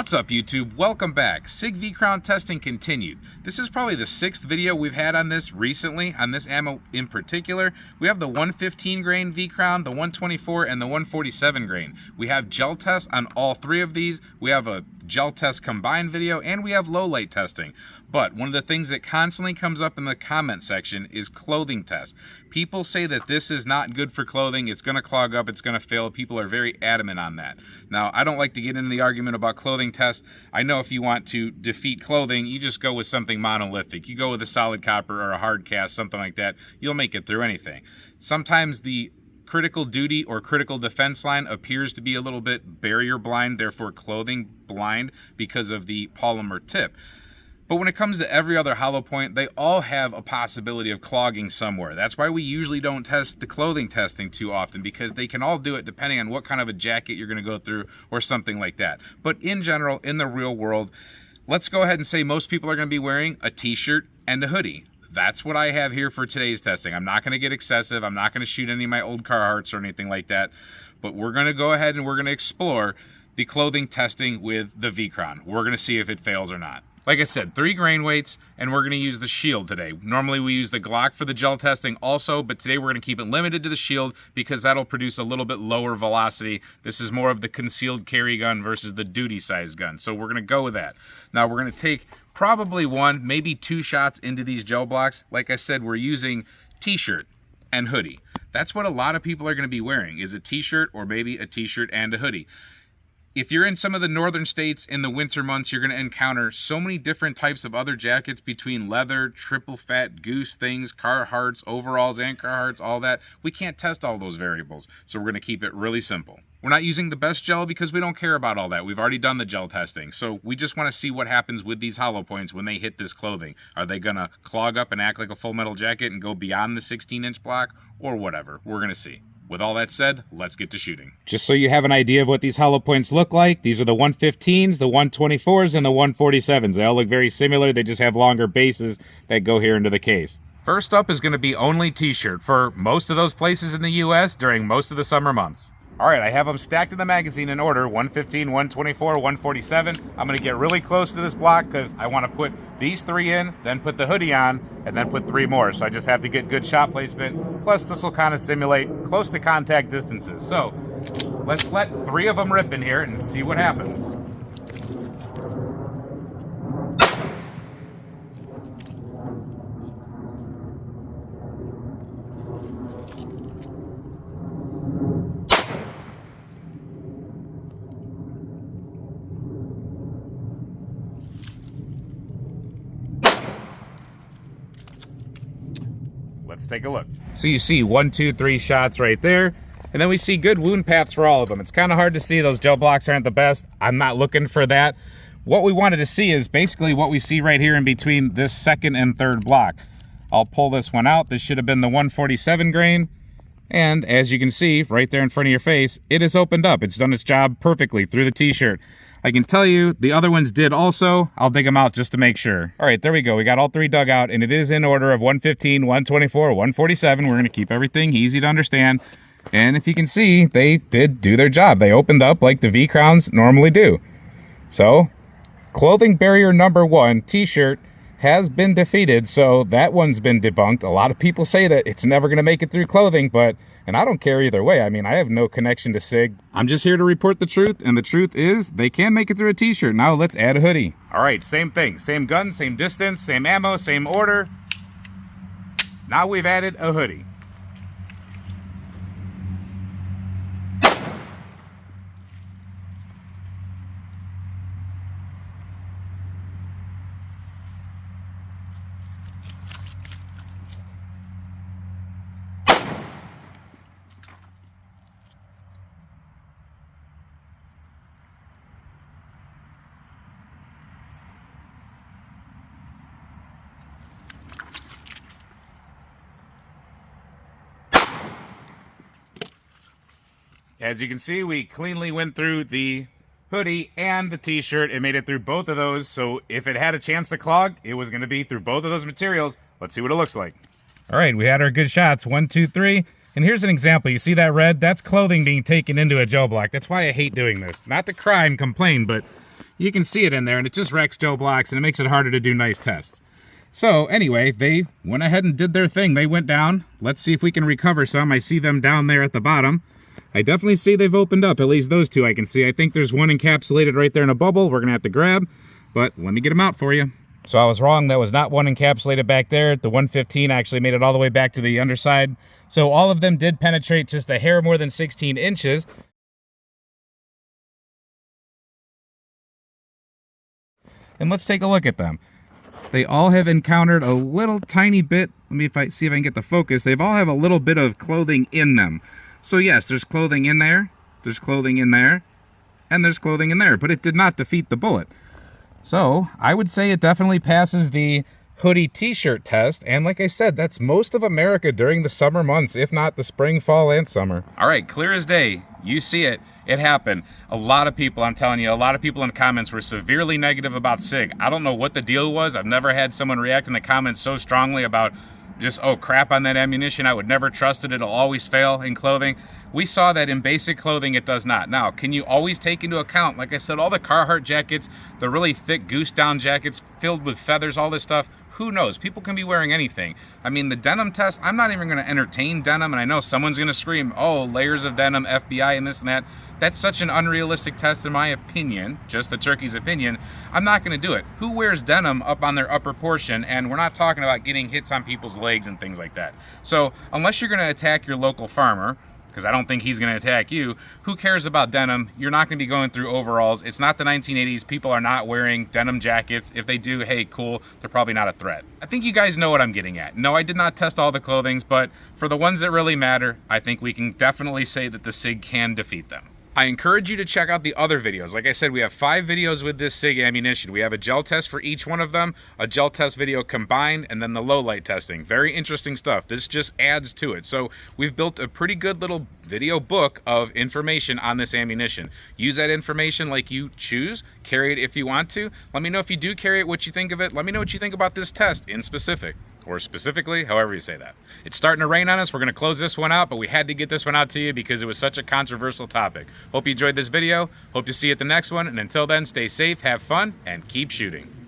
What's up YouTube? Welcome back. SIG V-Crown testing continued. This is probably the 6th video we've had on this recently, on this ammo in particular. We have the 115 grain V-Crown, the 124, and the 147 grain. We have gel tests on all three of these. We have a gel test combined video, and we have low light testing. But one of the things that constantly comes up in the comment section is clothing tests. People say that this is not good for clothing, it's gonna clog up, it's gonna fail. People are very adamant on that. Now, I don't like to get into the argument about clothing tests. I know if you want to defeat clothing, you just go with something monolithic. You go with a solid copper or a hard cast, something like that. You'll make it through anything. Sometimes the critical duty or critical defense line appears to be a little bit barrier blind, therefore clothing blind because of the polymer tip. But when it comes to every other hollow point, they all have a possibility of clogging somewhere. That's why we usually don't test the clothing testing too often, because they can all do it depending on what kind of a jacket you're gonna go through or something like that. But in general, in the real world, let's go ahead and say most people are gonna be wearing a t-shirt and a hoodie. That's what I have here for today's testing. I'm not gonna get excessive. I'm not gonna shoot any of my old Carhartts or anything like that. But we're gonna go ahead and we're gonna explore the clothing testing with the V-Crown. We're gonna see if it fails or not. Like I said, 3 grain weights, and we're gonna use the shield today. Normally we use the Glock for the gel testing also, but today we're gonna keep it limited to the shield because that'll produce a little bit lower velocity. This is more of the concealed carry gun versus the duty size gun. So we're gonna go with that. Now we're gonna take probably 1, maybe 2 shots into these gel blocks. Like I said, we're using t-shirt and hoodie. That's what a lot of people are gonna be wearing, is a t-shirt or maybe a t-shirt and a hoodie. If you're in some of the northern states in the winter months, you're going to encounter so many different types of other jackets between leather, triple fat, goose things, Carhartts, overalls, and Carhartts, all that. We can't test all those variables, so we're going to keep it really simple. We're not using the best gel because we don't care about all that. We've already done the gel testing, so we just want to see what happens with these hollow points when they hit this clothing. Are they going to clog up and act like a full metal jacket and go beyond the 16-inch block, or whatever? We're going to see. With all that said, let's get to shooting. Just so you have an idea of what these hollow points look like, these are the 115s, the 124s, and the 147s. They all look very similar, they just have longer bases that go here into the case. First up is going to be only t-shirt for most of those places in the US during most of the summer months. All right, I have them stacked in the magazine in order, 115, 124, 147. I'm gonna get really close to this block because I wanna put these 3 in, then put the hoodie on, and then put 3 more. So I just have to get good shot placement. Plus this will kind of simulate close to contact distances. So let's let 3 of them rip in here and see what happens. Let's take a look. So you see 1, 2, 3 shots right there, and then we see good wound paths for all of them. It's kind of hard to see. Those gel blocks aren't the best. I'm not looking for that. What we wanted to see is basically what we see right here in between this 2nd and 3rd block. I'll pull this one out. This should have been the 147 grain. And as you can see right there in front of your face, it is opened up. It's done its job perfectly through the t-shirt. I can tell you the other ones did also. I'll dig them out just to make sure. All right, there we go. We got all 3 dug out, and it is in order of 115, 124, 147. We're gonna keep everything easy to understand. And if you can see, they did do their job. They opened up like the V-Crowns normally do. So, clothing barrier number 1, t-shirt, has been defeated, so that one's been debunked. A lot of people say that it's never gonna make it through clothing, and I don't care either way. I mean, I have no connection to SIG. I'm just here to report the truth, and the truth is they can make it through a t-shirt. Now let's add a hoodie. All right, same thing. Same gun, same distance, same ammo, same order. Now we've added a hoodie. As you can see, we cleanly went through the hoodie and the t-shirt and made it through both of those. So if it had a chance to clog, it was going to be through both of those materials. Let's see what it looks like. All right, we had our good shots, 1, 2, 3. And here's an example. You see that red? That's clothing being taken into a gel block. That's why I hate doing this. Not to cry and complain, but you can see it in there, and it just wrecks Joe Blocks, and it makes it harder to do nice tests. So anyway, they went ahead and did their thing. They went down. Let's see if we can recover some. I see them down there at the bottom. I definitely see they've opened up. At least those two I can see. I think there's one encapsulated right there in a bubble we're gonna have to grab, but let me get them out for you. So I was wrong. That was not one encapsulated back there. The 115 actually made it all the way back to the underside. So all of them did penetrate just a hair more than 16 inches. And let's take a look at them. They all have encountered a little tiny bit. Let me see if I can get the focus. They've all have a little bit of clothing in them. So yes, there's clothing in there, there's clothing in there, and there's clothing in there, but it did not defeat the bullet. So I would say it definitely passes the hoodie t-shirt test, and like I said, that's most of America during the summer months, if not the spring, fall, and summer. All right, clear as day. You see it. It happened. A lot of people, I'm telling you, a lot of people in the comments were severely negative about SIG. I don't know what the deal was. I've never had someone react in the comments so strongly about just, oh, crap on that ammunition. I would never trust it. It'll always fail in clothing. We saw that in basic clothing, it does not. Now, can you always take into account, like I said, all the Carhartt jackets, the really thick goose down jackets filled with feathers, all this stuff? Who knows? People can be wearing anything. I mean, the denim test, I'm not even going to entertain denim, and I know someone's going to scream, oh, layers of denim, FBI, and this and that. That's such an unrealistic test in my opinion, just the turkey's opinion. I'm not going to do it. Who wears denim up on their upper portion? And we're not talking about getting hits on people's legs and things like that. So unless you're going to attack your local farmer, because I don't think he's going to attack you, who cares about denim? You're not going to be going through overalls. It's not the 1980s. People are not wearing denim jackets. If they do, hey, cool, they're probably not a threat. I think you guys know what I'm getting at. No, I did not test all the clothings, but for the ones that really matter, I think we can definitely say that the SIG can defeat them. I encourage you to check out the other videos. Like I said, we have 5 videos with this SIG ammunition. We have a gel test for each one of them, a gel test video combined, and then the low light testing. Very interesting stuff. This just adds to it. So we've built a pretty good little video book of information on this ammunition. Use that information like you choose. Carry it if you want to. Let me know if you do carry it, what you think of it. Let me know what you think about this test in specific. Or specifically, however you say that. It's starting to rain on us. We're going to close this one out, but we had to get this one out to you because it was such a controversial topic. Hope you enjoyed this video. Hope to see you at the next one. And until then, stay safe, have fun, and keep shooting.